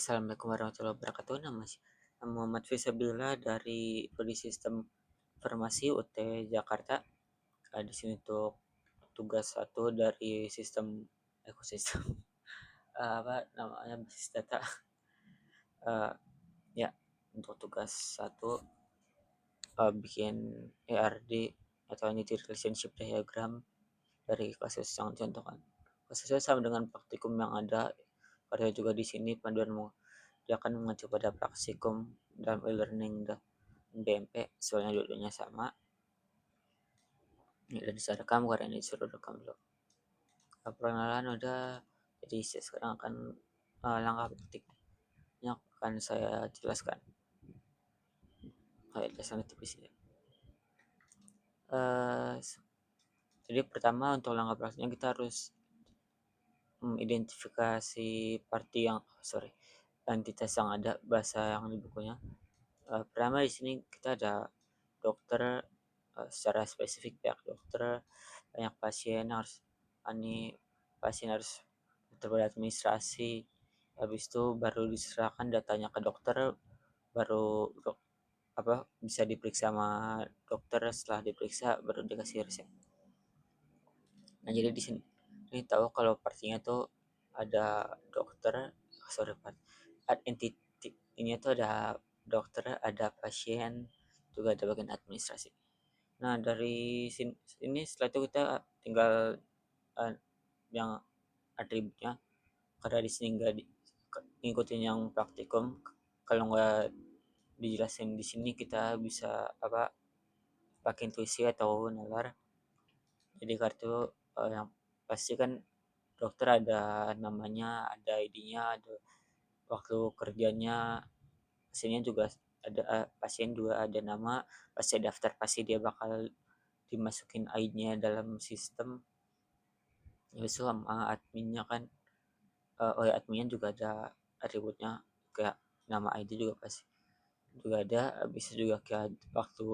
Assalamualaikum warahmatullahi wabarakatuh. Nama Muhammad Fisabilillah dari Prodi Sistem Farmasi UT Jakarta. Di sini untuk tugas satu dari sistem ekosistem apa namanya basis data. Eh, ya untuk tugas satu bikin ERD atau Entity Relationship Diagram dari kasus yang contohkan. Kasusnya sama dengan praktikum yang ada. Pada juga di sini panduan dia akan mengacu pada praktikum dalam e-learning dan BMP, soalnya dulunya sama. Ini udah bisa rekam, karena ini disuruh rekam dulu. Perkenalan udah, jadi saya sekarang akan langkah praktiknya akan saya jelaskan. Jelaskan tipis ya. Jadi pertama untuk langkah praktiknya kita harus mengidentifikasi entitas yang ada bahasa yang di bukunya. Pertama di sini kita ada dokter, secara spesifik pihak dokter, banyak pasien harus pasien harus administrasi. Habis itu baru diserahkan datanya ke dokter, baru bisa diperiksa sama dokter. Setelah diperiksa baru dikasih resep. Nah, jadi di sini ini tahu kalau partinya tuh ada dokter, entity ini tuh ada dokter, ada pasien, juga ada bagian administrasi. Nah, dari sini setelah itu kita tinggal yang atributnya, karena di sini nggak ngikutin yang praktikum. Kalau nggak dijelasin di sini kita bisa pakai intuisi atau nalar. Jadi kartu yang pasti kan dokter ada namanya, ada ID-nya, ada waktu kerjanya. Pasiennya juga ada, pasien juga ada nama, pasti daftar, pasti dia bakal dimasukin ID-nya dalam sistem. Habis itu sama adminnya kan, adminnya juga ada atributnya, kayak nama ID juga pasti juga ada. Bisa juga kayak waktu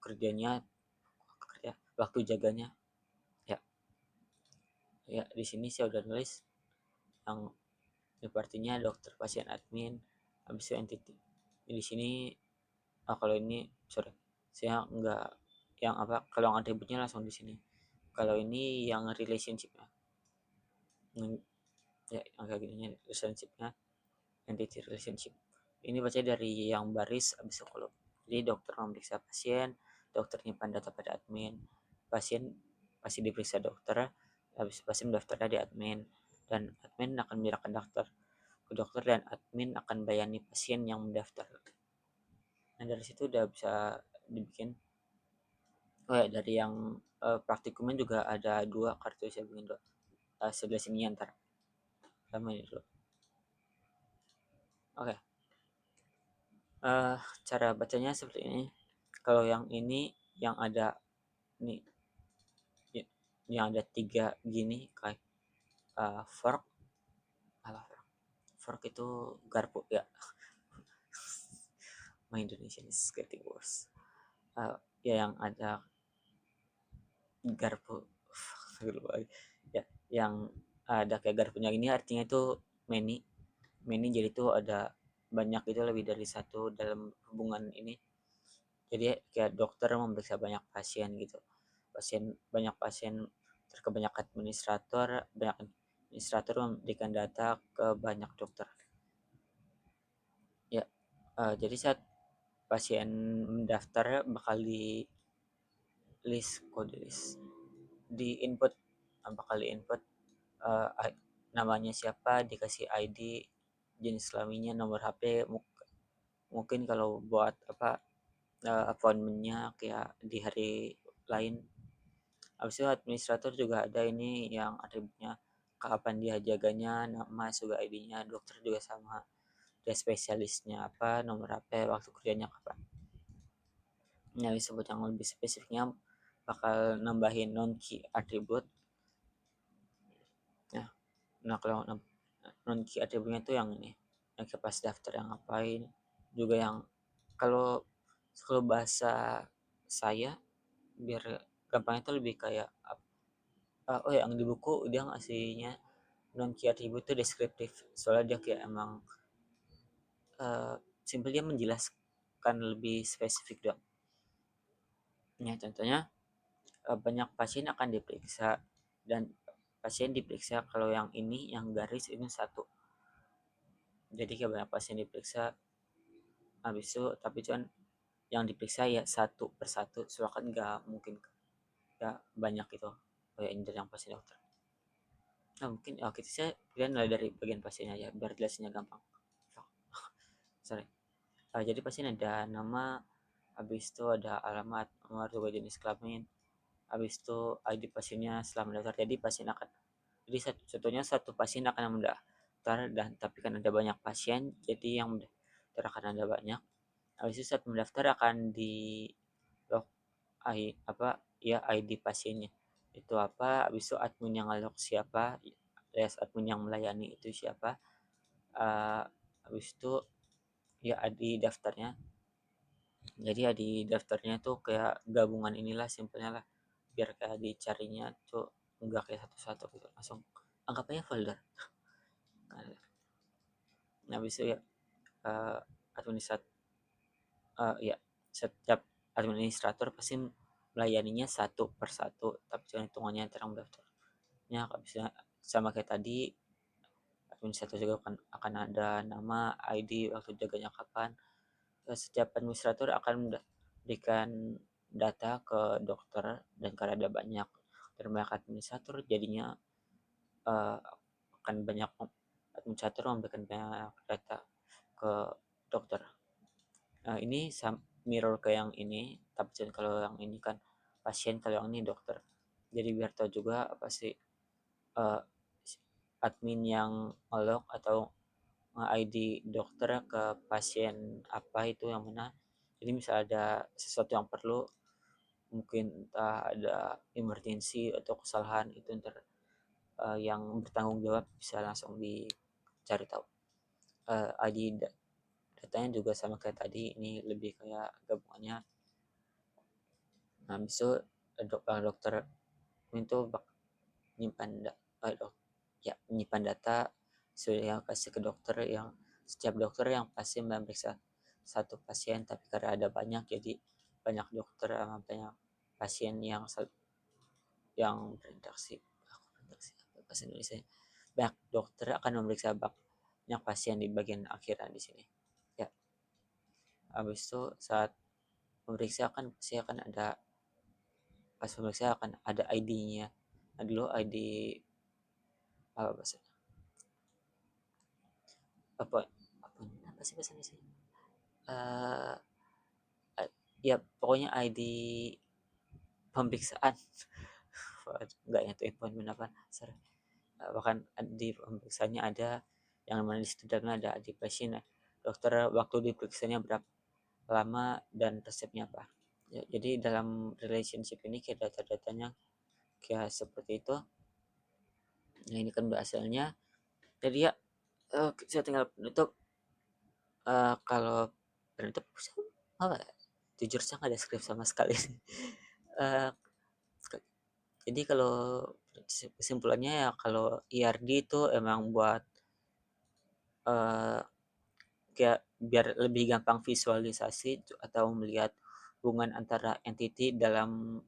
kerjanya, waktu jaganya. Ya di sini saya udah nulis yang artinya dokter, pasien, admin, habis itu entity. Di sini kalau ini sorry, saya nggak yang kalau yang atributnya langsung di sini. Kalau ini yang relationshipnya, ya yang kayak gini relationshipnya, entity relationship. Ini baca dari yang baris habis itu kalau jadi dokter memeriksa pasien, dokter nyimpan data pada admin, pasien pasti diperiksa dokter, habis pasien daftarnya di admin, dan admin akan menyerahkan daftar ke dokter, dan admin akan bayani pasien yang mendaftar. Nah, dari situ udah bisa dibikin. Dari yang praktikumnya juga ada 2 kartu, saya bikin dulu. Sebelah sini antar sama ini dulu. Oke. Cara bacanya seperti ini. Kalau yang ini yang ada nih, yang ada 3 gini kayak fork. Fork itu garpu ya. My Indonesian is getting worse. Ya yang ada garpu ya, yang ada kayak garpunya ini artinya itu many jadi itu ada banyak, itu lebih dari satu dalam hubungan ini. Jadi kayak dokter memeriksa banyak pasien gitu, banyak pasien, banyak administrator memberikan data ke banyak dokter ya. Jadi saat pasien mendaftar bakal di di input, namanya siapa, dikasih ID, jenis kelaminnya, nomor HP. Mungkin kalau buat appointmentnya kayak di hari lain. Habis itu administrator juga ada ini yang atributnya, kapan dia jaganya, nama juga ID-nya, dokter juga sama, dia spesialisnya apa, nomor HP, waktu kerjanya kapan. Yang disebut yang lebih spesifiknya bakal nambahin non key atribut. Nah, kalau non key atributnya itu yang ini, yang pas daftar yang ngapain, juga yang kalau bahasa saya biar gampang itu lebih kayak yang di buku dia ngasihnya non key atribut itu deskriptif, soalnya dia kayak emang eee, simpelnya menjelaskan lebih spesifik dong. Ya contohnya, banyak pasien akan diperiksa dan pasien diperiksa kalau yang ini yang garis ini satu. Jadi kayak banyak pasien diperiksa habis itu tapi cuman yang diperiksa ya satu persatu soalnya kan nggak mungkin nggak banyak gitu kayak ini yang pasien dokter. Nah mungkin kita saya pilihan mulai dari bagian pasiennya ya biar jelasinnya gampang. Sorry. Jadi pasien ada nama, habis itu ada alamat, nomor juga jenis kelamin, habis itu ID pasiennya setelah mendaftar. Jadi pasien akan jadi contohnya satu pasien akan mendaftar dan tapi kan ada banyak pasien jadi yang mendaftar akan ada banyak. Habis itu saat mendaftar akan di log ya ID pasiennya itu apa, habis itu admin yang ngalog siapa, alias admin yang melayani itu siapa, habis itu ya ID daftarnya. Jadi ID daftarnya tuh kayak gabungan inilah simpelnya lah biar kayak dicarinya tuh enggak kayak satu-satu gitu langsung anggap aja folder. Nah habis itu ya uh, administrat ya setiap administrator pasti melayaninya satu persatu tapi jangan hitungannya antara yang daftarnya bisa sama kayak tadi. Administrator juga akan ada nama, ID, waktu jaganya kapan. Setiap administrator akan memberikan data ke dokter dan karena ada banyak dan banyak administrator jadinya uh, akan banyak administrator memberikan banyak data ke dokter. Ini mirror ke yang ini tapi kalau yang ini kan pasien, kalau yang ini dokter. Jadi biar tahu juga apa sih uh, admin yang ngelog atau nge-ID dokter ke pasien apa itu yang mana. Jadi misal ada sesuatu yang perlu mungkin entah ada emergency atau kesalahan itu ntar yang bertanggung jawab bisa langsung dicari tahu. ID datanya juga sama kayak tadi, ini lebih kayak gabungannya. Nah bisa dokter itu menyimpan ya menyimpan data sudah kasih ke dokter yang setiap dokter yang pasti memeriksa satu pasien tapi karena ada banyak jadi banyak dokter sama banyak pasien yang berinteraksi apa bahasa Indonesia, banyak dokter akan memeriksa banyak pasien di bagian akhiran di sini ya. Habis itu saat memeriksa kan pasti akan ada pas pemeriksa akan ada ID-nya. Nah dulu ID apa bahasa apa apa sih bahasa Indonesia, uh, ya pokoknya ID pemeriksaan. Enggak itu appointment apa sorry. Bahkan di pemeriksaannya ada yang mana di situ dalamnya ada ID pasien, dokter waktu diperiksanya berapa lama dan resepnya apa ya. Jadi dalam relationship ini kayak data-datanya kayak seperti itu. Nah ini kan hasilnya jadi ya saya tinggal penutup. Kalau penutup apa ya? Jujur saya nggak ada skrip sama sekali. uh, jadi kalau kesimpulannya ya kalau IRD itu emang buat uh, kayak biar lebih gampang visualisasi atau melihat hubungan antara entity dalam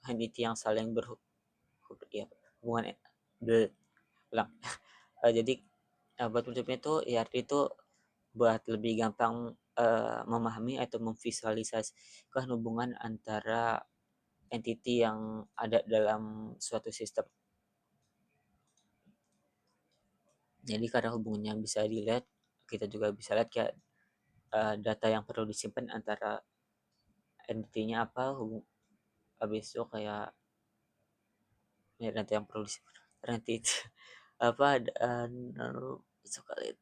entity yang saling ya, hubungan ulang. Jadi buat penutupnya itu IRD itu buat lebih gampang memahami atau memvisualisasikan hubungan antara entity yang ada dalam suatu sistem. Jadi karena hubungannya bisa dilihat, kita juga bisa lihat kayak data yang perlu disimpan antara entity-nya apa, habis itu kayak ya, data yang perlu disimpan entity apa dan sekali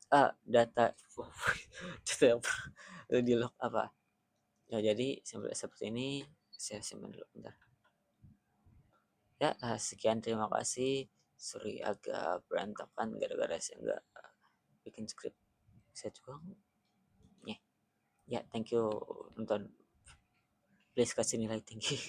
data data yang perlu di log apa ya. Jadi sampai seperti ini saya simpan dulu bentar ya. Sekian, terima kasih. Sorry agak berantakan gara-gara saya nggak bikin skrip. Saya juga ya. Ya thank you nonton, please kasih nilai tinggi.